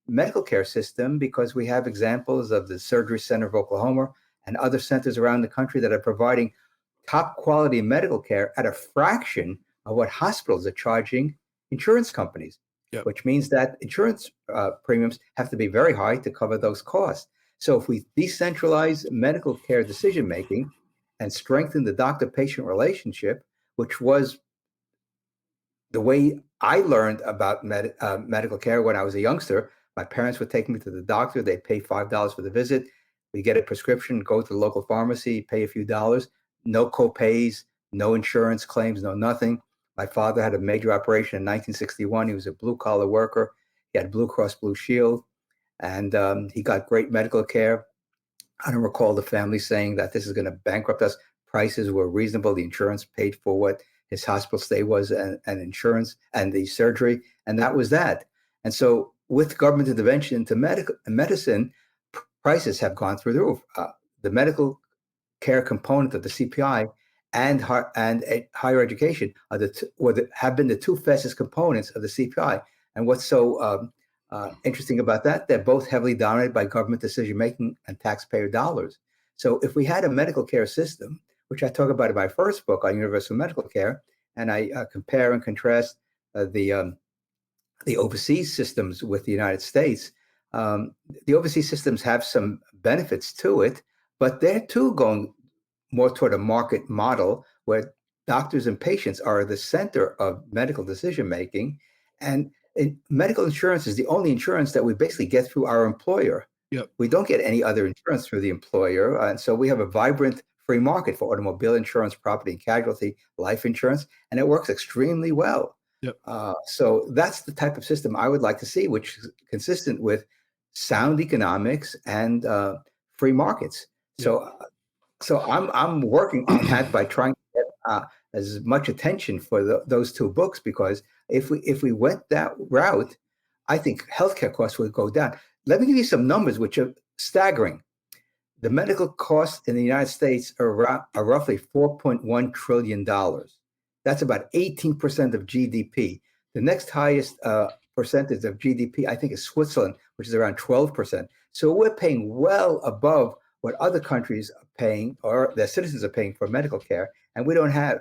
medical care system, because we have examples of the Surgery Center of Oklahoma and other centers around the country that are providing top quality medical care at a fraction of what hospitals are charging insurance companies,
Yep.
which means that insurance premiums have to be very high to cover those costs. So if we decentralize medical care decision making and strengthen the doctor-patient relationship, which was the way I learned about medical care when I was a youngster. My parents would take me to the doctor. They'd pay $5 for the visit. We get a prescription, go to the local pharmacy, pay a few dollars, no co-pays, no insurance claims, no nothing. My father had a major operation in 1961. He was a blue-collar worker. He had Blue Cross Blue Shield, and he got great medical care. I don't recall the family saying that this is going to bankrupt us. Prices were reasonable. The insurance paid for what his hospital stay was, and insurance and the surgery, and that was that. And so with government intervention into medicine, prices have gone through the roof. The medical care component of the CPI and higher education are have been the two fastest components of the CPI. And what's so interesting about that, they're both heavily dominated by government decision-making and taxpayer dollars. So if we had a medical care system, which I talk about in my first book on universal medical care, and I compare and contrast the overseas systems with the United States. The overseas systems have some benefits to it, but they're too going more toward a market model where doctors and patients are the center of medical decision making. And medical insurance is the only insurance that we basically get through our employer.
Yep.
We don't get any other insurance through the employer. And so we have a vibrant free market for automobile insurance, property and casualty, life insurance, and it works extremely well.
Yep.
So that's the type of system I would like to see, which is consistent with sound economics and free markets.
Yep.
So I'm working on that by trying to get as much attention for those two books, because if we went that route, I think healthcare costs would go down. Let me give you some numbers which are staggering. The medical costs in the United States are roughly $4.1 trillion. That's about 18% of GDP. The next highest percentage of GDP, I think, is Switzerland, which is around 12%. So we're paying well above what other countries are paying, or their citizens are paying for medical care, and we don't have.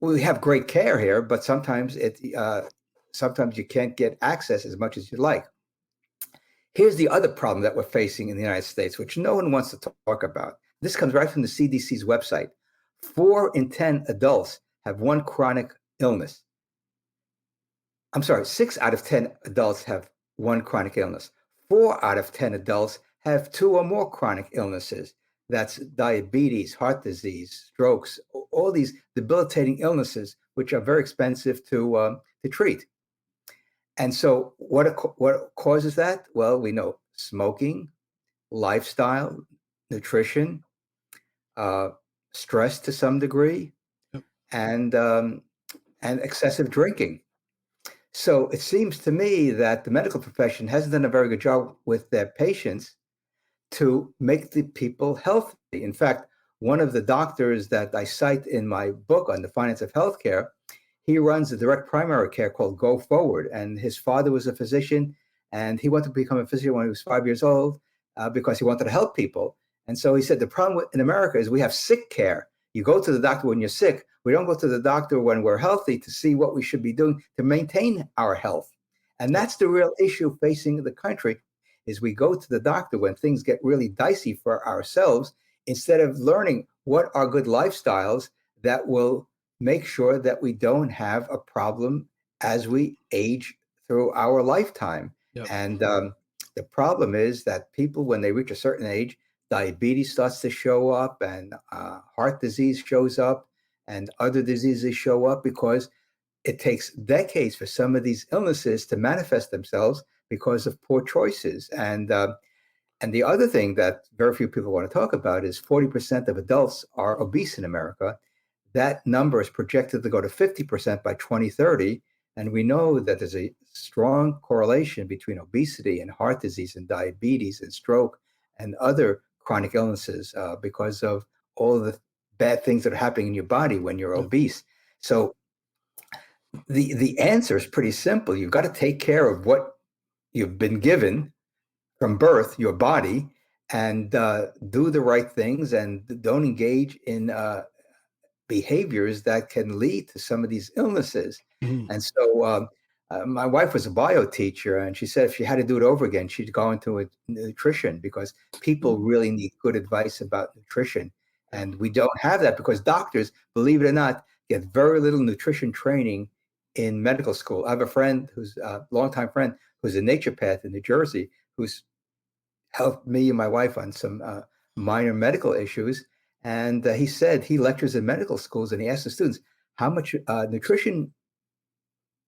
We have great care here, but sometimes you can't get access as much as you'd like. Here's the other problem that we're facing in the United States, which no one wants to talk about. This comes right from the CDC's website. 4 in 10 adults have one chronic illness. I'm sorry, 6 out of 10 adults have one chronic illness. 4 out of 10 adults have 2 or more chronic illnesses. That's diabetes, heart disease, strokes, all these debilitating illnesses, which are very expensive to treat. And so what causes that? Well, we know smoking, lifestyle, nutrition, stress to some degree,
Yep.
and excessive drinking. So it seems to me that the medical profession hasn't done a very good job with their patients to make the people healthy. In fact, one of the doctors that I cite in my book on the finance of healthcare, he runs a direct primary care called Go Forward. And his father was a physician, and he wanted to become a physician when he was 5 years old because he wanted to help people. And so he said, the problem in America is we have sick care. You go to the doctor when you're sick. We don't go to the doctor when we're healthy to see what we should be doing to maintain our health. And that's the real issue facing the country, is we go to the doctor when things get really dicey for ourselves, instead of learning what are good lifestyles that will make sure that we don't have a problem as we age through our lifetime.
Yep.
And the problem is that people, when they reach a certain age, diabetes starts to show up, and heart disease shows up, and other diseases show up, because it takes decades for some of these illnesses to manifest themselves because of poor choices. And the other thing that very few people want to talk about is 40% of adults are obese in America. That number is projected to go to 50% by 2030. And we know that there's a strong correlation between obesity and heart disease and diabetes and stroke and other chronic illnesses because of all the bad things that are happening in your body when you're obese. So the answer is pretty simple. You've got to take care of what you've been given from birth, your body, and do the right things, and don't engage in behaviors that can lead to some of these illnesses.
Mhm.
And so my wife was a bio teacher, and she said if she had to do it over again, she'd go into nutrition, because people really need good advice about nutrition. And we don't have that because doctors, believe it or not, get very little nutrition training in medical school. I have a friend who's a longtime friend who's a naturopath in New Jersey, who's helped me and my wife on some minor medical issues. And he said he lectures in medical schools, and he asked the students, how much nutrition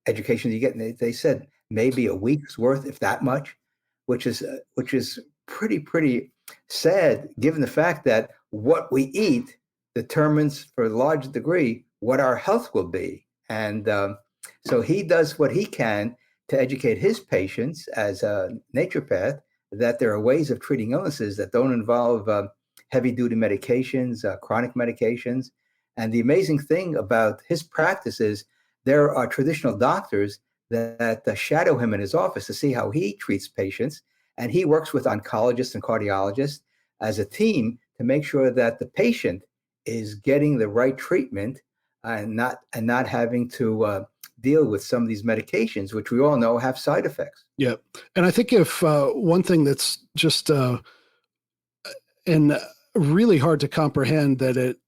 education do you get? And they said maybe a week's worth, if that much, which is pretty sad, given the fact that what we eat determines, for a large degree, what our health will be. And so he does what he can to educate his patients as a naturopath that there are ways of treating illnesses that don't involve heavy-duty medications, chronic medications. And the amazing thing about his practice is there are traditional doctors that shadow him in his office to see how he treats patients. And he works with oncologists and cardiologists as a team to make sure that the patient is getting the right treatment and not having to deal with some of these medications, which we all know have side effects.
Yeah. And I think if one thing that's just and really hard to comprehend that it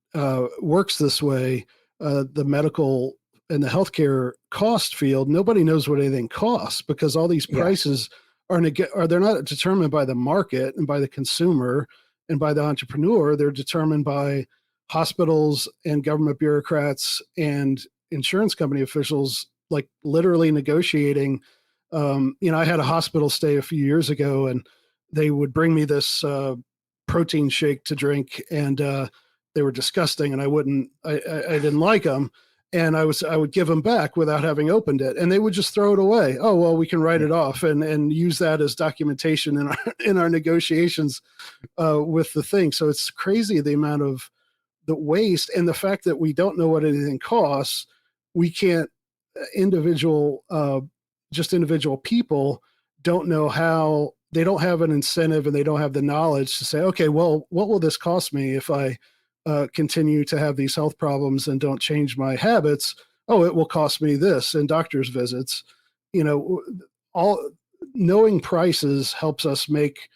works this way, the medical and the healthcare cost field, nobody knows what anything costs, because all these prices they're not determined by the market and by the consumer and by the entrepreneur. They're determined by hospitals and government bureaucrats and insurance company officials, like literally negotiating. I had a hospital stay a few years ago, and they would bring me this protein shake to drink, and they were disgusting, and I didn't like them. And I would give them back without having opened it, and they would just throw it away. Oh, well, we can write it off and use that as documentation in our negotiations with the thing. So it's crazy, the amount of the waste, and the fact that we don't know what anything costs. We can't individual people don't know how. They don't have an incentive, and they don't have the knowledge to say, okay, well, what will this cost me if I continue to have these health problems and don't change my habits? Oh, it will cost me this in doctor's visits. All knowing prices helps us make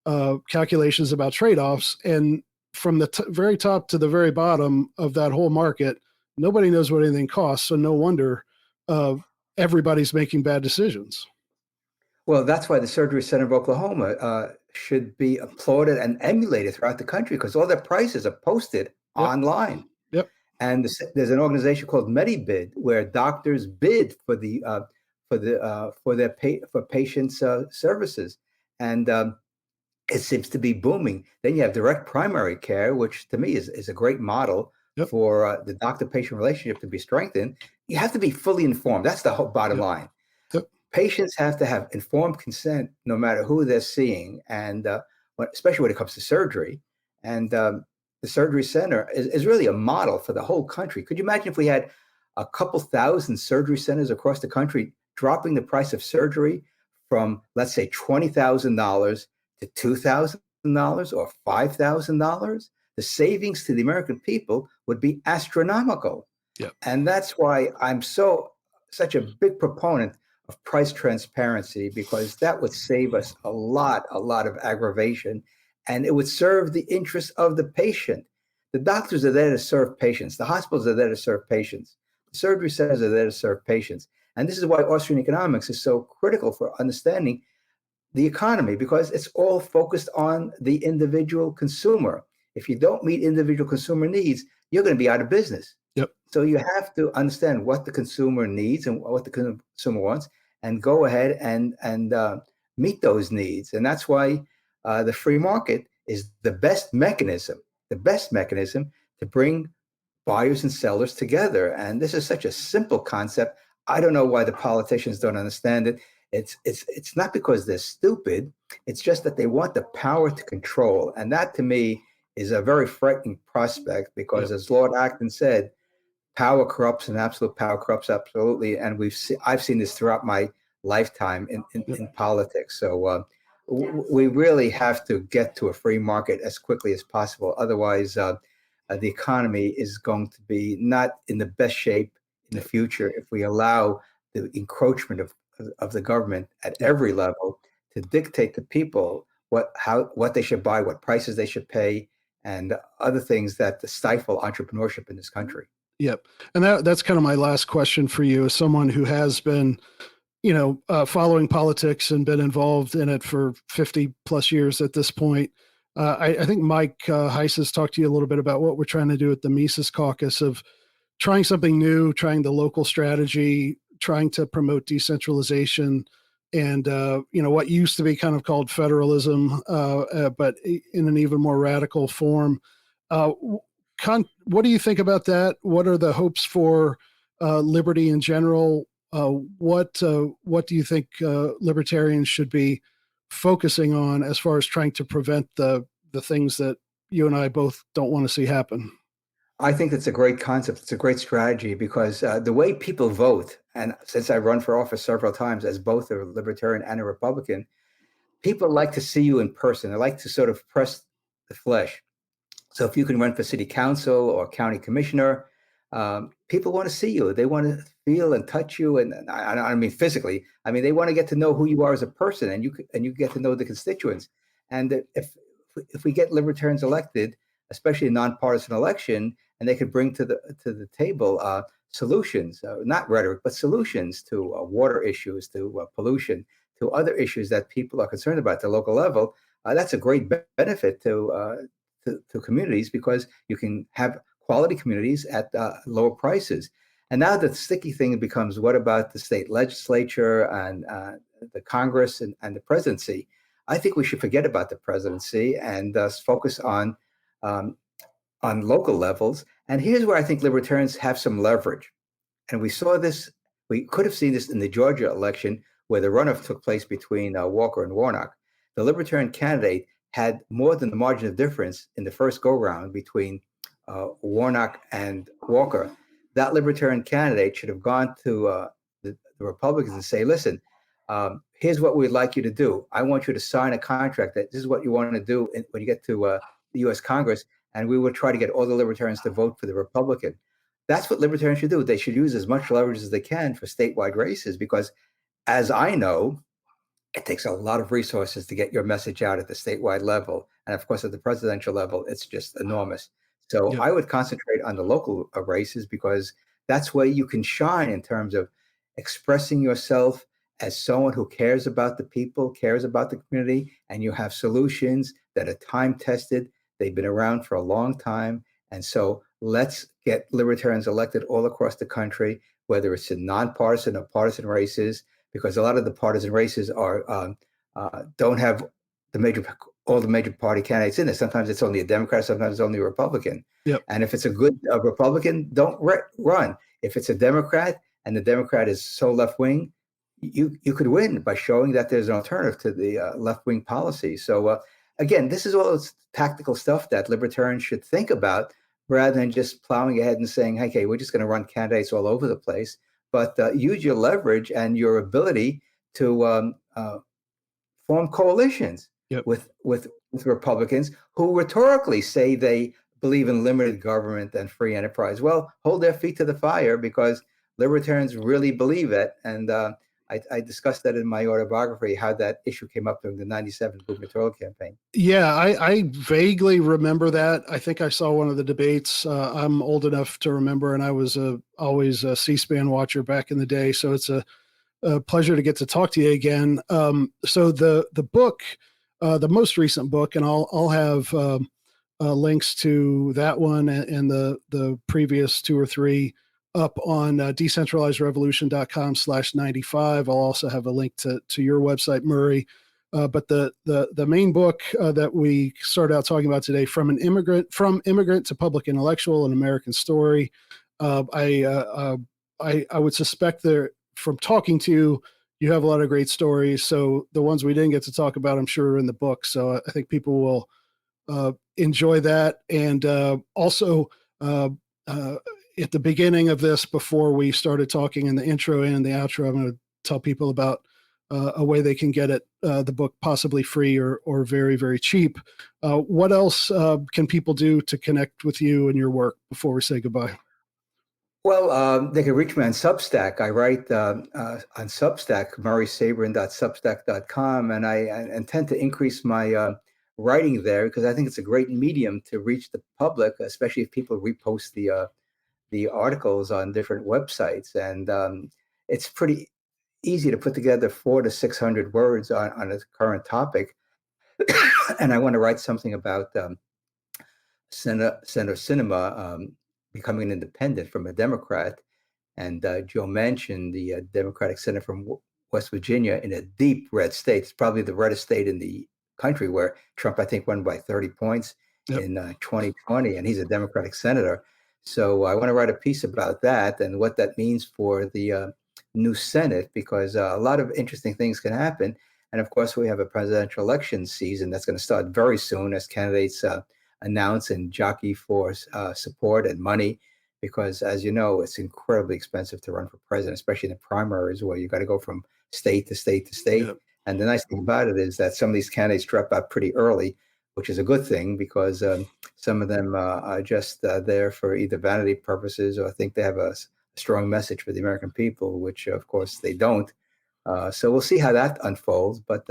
calculations about trade-offs. And from the very top to the very bottom of that whole market, nobody knows what anything costs. So no wonder everybody's making bad decisions.
Well, that's why the Surgery Center of Oklahoma should be applauded and emulated throughout the country, because all their prices are posted online.
Yep.
And there's an organization called MediBid, where doctors bid for patients' services, and it seems to be booming. Then you have direct primary care, which to me is a great model for the doctor-patient relationship to be strengthened. You have to be fully informed. That's the whole bottom line. Patients have to have informed consent no matter who they're seeing, and especially when it comes to surgery. And the Surgery Center is really a model for the whole country. Could you imagine if we had a couple thousand surgery centers across the country, dropping the price of surgery from, let's say, $20,000 to $2,000 or $5,000, the savings to the American people would be astronomical.
Yep.
And that's why I'm such a big proponent of price transparency, because that would save us a lot of aggravation, and it would serve the interests of the patient. The doctors are there to serve patients. The hospitals are there to serve patients. The surgery centers are there to serve patients. And this is why Austrian economics is so critical for understanding the economy, because it's all focused on the individual consumer. If you don't meet individual consumer needs, you're going to be out of business.
Yep.
So you have to understand what the consumer needs and what the consumer wants, and go ahead and meet those needs. And that's why the free market is the best mechanism to bring buyers and sellers together. And this is such a simple concept. I don't know why the politicians don't understand it. It's not because they're stupid. It's just that they want the power to control. And that, to me, is a very frightening prospect, because, as Lord Acton said, power corrupts, and absolute power corrupts absolutely. And I've seen this throughout my lifetime in politics. So we really have to get to a free market as quickly as possible. Otherwise, the economy is going to be not in the best shape in the future if we allow the encroachment of the government at every level to dictate to people what they should buy, what prices they should pay, and other things that stifle entrepreneurship in this country.
Yep. And that's kind of my last question for you, as someone who has been, following politics and been involved in it for 50 plus years at this point. I think Mike Heiss has talked to you a little bit about what we're trying to do at the Mises Caucus, of trying something new, trying the local strategy, trying to promote decentralization, and what used to be kind of called federalism, but in an even more radical form. What do you think about that? What are the hopes for liberty in general? What do you think libertarians should be focusing on as far as trying to prevent the things that you and I both don't want to see happen?
I think it's a great concept. It's a great strategy, because the way people vote, and since I run for office several times as both a libertarian and a Republican, people like to see you in person. They like to sort of press the flesh. So if you can run for city council or county commissioner, people want to see you. They want to feel and touch you, and I don't mean physically. I mean, they want to get to know who you are as a person, and you get to know the constituents. And if we get libertarians elected, especially a nonpartisan election, and they could bring to the table solutions, not rhetoric, but solutions to water issues, to pollution, to other issues that people are concerned about at the local level, that's a great benefit to communities, because you can have quality communities at lower prices. And now the sticky thing becomes, what about the state legislature and the Congress and the presidency? I think we should forget about the presidency and focus on local levels. And here's where I think libertarians have some leverage. And we could have seen this in the Georgia election, where the runoff took place between Walker and Warnock. The libertarian candidate had more than the margin of difference in the first go-round between Warnock and Walker. That libertarian candidate should have gone to the Republicans and say, listen, here's what we'd like you to do. I want you to sign a contract that this is what you want to do when you get to the U.S. Congress, and we will try to get all the libertarians to vote for the Republican. That's what libertarians should do. They should use as much leverage as they can for statewide races, because, as I know, it takes a lot of resources to get your message out at the statewide level. And of course, at the presidential level, it's just enormous. So
Yep.
I would concentrate on the local races, because that's where you can shine in terms of expressing yourself as someone who cares about the people, cares about the community, and you have solutions that are time-tested. They've been around for a long time. And so let's get libertarians elected all across the country, whether it's in nonpartisan or partisan races, because a lot of the partisan races don't have all the major party candidates in it. Sometimes it's only a Democrat, sometimes it's only a Republican.
Yep.
And if it's a good Republican, don't run. If it's a Democrat and the Democrat is so left-wing, you could win by showing that there's an alternative to the left-wing policy. So again, this is all tactical stuff that libertarians should think about, rather than just plowing ahead and saying, okay, we're just going to run candidates all over the place, but use your leverage and your ability to form coalitions
Yep.
with Republicans who rhetorically say they believe in limited government and free enterprise. Well, hold their feet to the fire, because libertarians really believe it. And I discussed that in my autobiography, how that issue came up during the '97 gubernatorial campaign.
Yeah, I vaguely remember that. I think I saw one of the debates. I'm old enough to remember, and I was always a C-SPAN watcher back in the day. So it's a pleasure to get to talk to you again. So the book, the most recent book, and I'll have links to that one and the previous two or three up on decentralizedrevolution.com/95. I'll also have a link to your website, Murray. But the main book that we started out talking about today, from immigrant to public intellectual, an American story. I would suspect that from talking to you, you have a lot of great stories. So the ones we didn't get to talk about, I'm sure, are in the book. So I think people will enjoy that. And also at the beginning of this, before we started talking in the intro and the outro, I'm going to tell people about a way they can get it, the book possibly free or very, very cheap. What else can people do to connect with you and your work before we say goodbye?
Well, they can reach me on Substack. I write on Substack, murraysabrin.substack.com, and I intend to increase my writing there, because I think it's a great medium to reach the public, especially if people repost the articles on different websites. And it's pretty easy to put together 400 to 600 words on a current topic. And I want to write something about Senator Sinema becoming an independent from a Democrat, and Joe Manchin, the Democratic senator from West Virginia, in a deep red state. It's probably the reddest state in the country, where Trump, I think, won by 30 points in 2020, and he's a Democratic senator. So I want to write a piece about that and what that means for the new Senate, because a lot of interesting things can happen. And of course, we have a presidential election season that's going to start very soon, as candidates announce and jockey for support and money, because, as you know, it's incredibly expensive to run for president, especially in the primaries, where you got to go from state to state to state. Yep. And the nice thing about it is that some of these candidates drop out pretty early, which is a good thing, because some of them are just there for either vanity purposes, or think they have a strong message for the American people, which of course they don't. So we'll see how that unfolds. But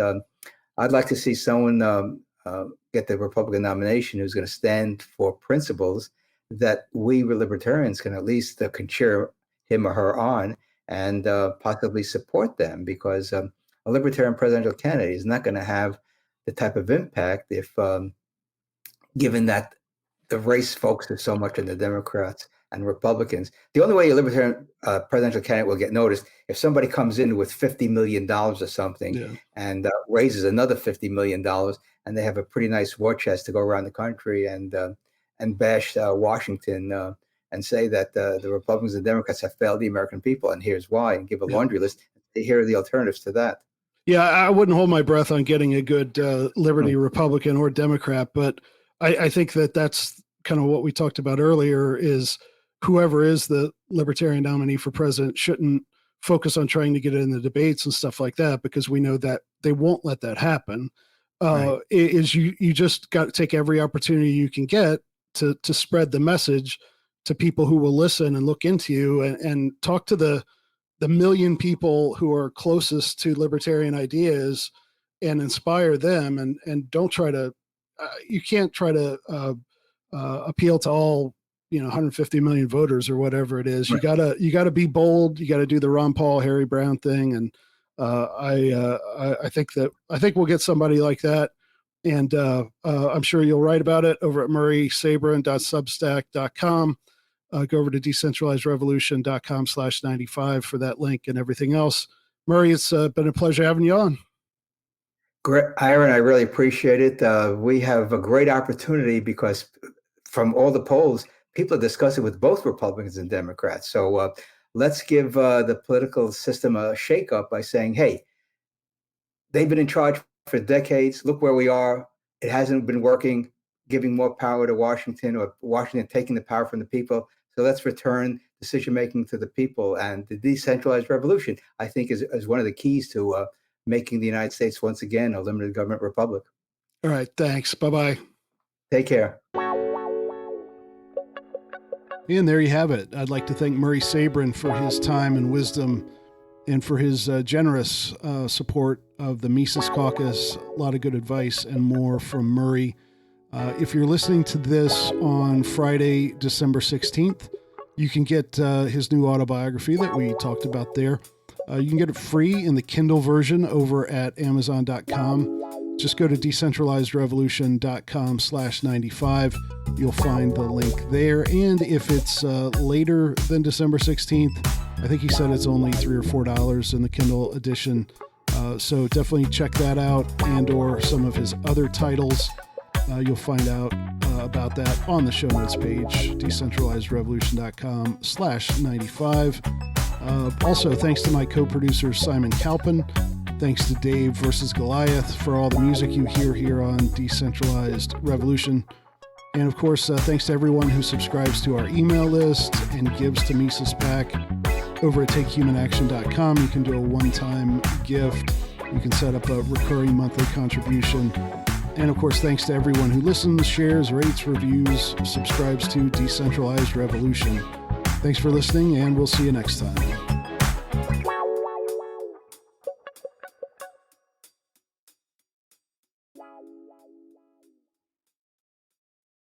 I'd like to see someone get the Republican nomination who's going to stand for principles that we libertarians can at least can cheer him or her on, and possibly support them, because a libertarian presidential candidate is not going to have the type of impact if, given that the race focuses so much on the Democrats and Republicans. The only way a libertarian presidential candidate will get noticed, if somebody comes in with $50 million or something, and raises another $50 million, and they have a pretty nice war chest to go around the country and bash Washington and say that the Republicans and Democrats have failed the American people, and here's why, and give a laundry list. Here are the alternatives to that.
Yeah, I wouldn't hold my breath on getting a good Liberty Republican or Democrat, but I think that's kind of what we talked about earlier, is whoever is the Libertarian nominee for president shouldn't focus on trying to get in the debates and stuff like that, because we know that they won't let that happen. Right. Is you just got to take every opportunity you can get to spread the message to people who will listen and look into you, and talk to the million people who are closest to libertarian ideas and inspire them, and don't try to you can't try to appeal to all 150 million voters or whatever it is. Right. You gotta be bold. You got to do the Ron Paul, Harry Brown thing, and I think we'll get somebody like that, and I'm sure you'll write about it over at murraysabrin.substack.com. Go over to decentralizedrevolution.com/95 for that link and everything else. Murray, it's been a pleasure having you on.
Great, Aaron, I really appreciate it. We have a great opportunity, because from all the polls, people are discussing with both Republicans and Democrats. So let's give the political system a shakeup by saying, hey, they've been in charge for decades. Look where we are. It hasn't been working. giving more power to Washington, or Washington taking the power from the people. So let's return decision-making to the people. And the decentralized revolution, I think, is one of the keys to making the United States once again a limited government republic.
All right. Thanks. Bye-bye.
Take care.
And there you have it. I'd like to thank Murray Sabrin for his time and wisdom and for his generous support of the Mises Caucus. A lot of good advice and more from Murray. If you're listening to this on Friday, December 16th, you can get his new autobiography that we talked about there. You can get it free in the Kindle version over at Amazon.com. Just go to decentralizedrevolution.com/95. You'll find the link there. And if it's later than December 16th, I think he said it's only $3 or $4 in the Kindle edition. So definitely check that out, and or some of his other titles. You'll find out about that on the show notes page, decentralizedrevolution.com/95. Also, thanks to my co-producer, Simon Kalpin. Thanks to Dave versus Goliath for all the music you hear here on Decentralized Revolution. And of course, thanks to everyone who subscribes to our email list and gives to Mises PAC. Over at takehumanaction.com, you can do a one-time gift. You can set up a recurring monthly contribution. And of course, thanks to everyone who listens, shares, rates, reviews, subscribes to Decentralized Revolution. Thanks for listening, and we'll see you next time.